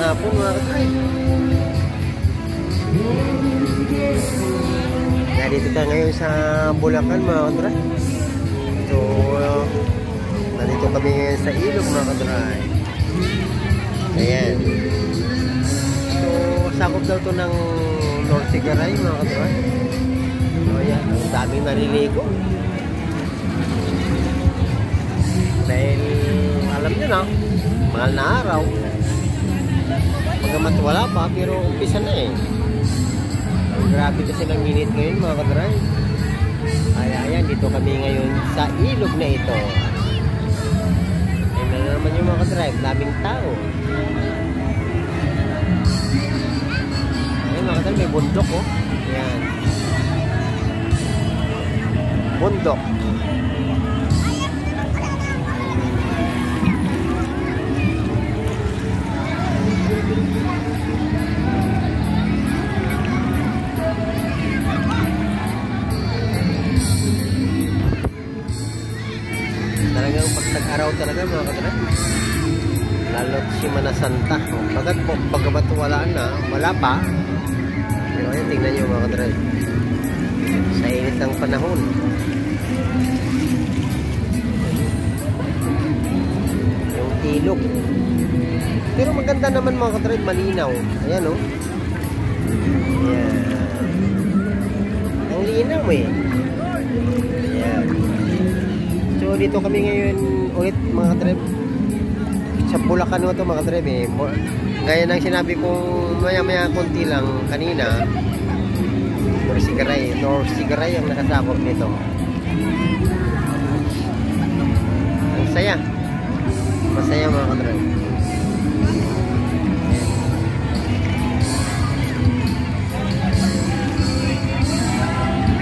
hapon mga ka-drive. Dito tayo ngayon sa Bulacan mga ka-drive. So nandito kami ngayon sa ilog mga ka-drive. Ayan. So sakop daw to ng North Sigaray mga ka-drive. So ayan, ang daming naliligo. Dahil alam nyo na, mahal na araw. Pagamat wala pa, pero umpisa na eh. Grabe kasi ng minute ngayon mga ka-drive. Ayan, dito kami ngayon sa ilog na ito. Ayan na naman yung mga ka-drive, daming tao. Ayan mga ka-drive, may bundok oh. Ayan. Bundok. Talagang pagtag-araw talaga mga ka-drive. Lalo't Semana Santa. Pagkabat wala na, wala pa. Pero ayan, tingnan nyo mga ka-drive. Sa init ng panahon. Yung ilog. Pero maganda naman mga ka-drive, malinaw. Ayan o. Ayan. Ang linaw eh. Ayan. So dito kami ngayon ulit mga ka-drive. Sa Bulacan ito mga ka-drive eh. Gaya ng sinabi kong maya-maya konti lang kanina. North Sigaray ang nakasakop nito. Ang saya. Masaya mga ka-drive.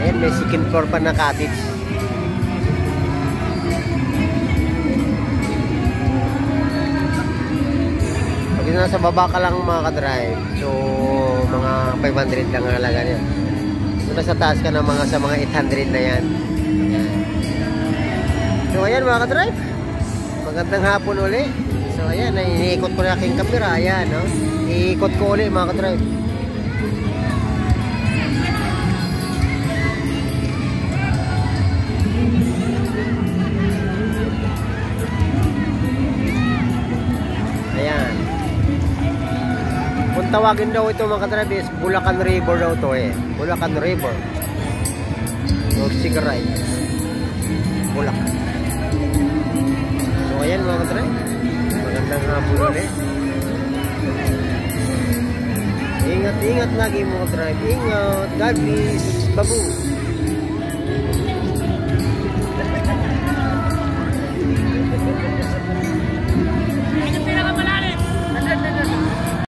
Ayan, may second floor pa na cottage. Pag nasa baba ka lang mga ka-drive, so mga 500 lang ang halaga niya. So nasa taas ka ng sa mga 800 na yan. Ayan. So ayan mga ka-drive, magandang hapon uli. So ayan, iniikot ko na aking camera. Ayan, no? Iikot ko uli mga ka-drive. Ayan. Kung tawagin daw ito mga ka-drive is Bulacan River daw to eh. Bulacan River. North Sigaray. Bulacan. So ayan mga ka-drive. Magandang hapon ulit. Ingat-ingat lagi mga ka-drive. Ingat. God bless. Babu.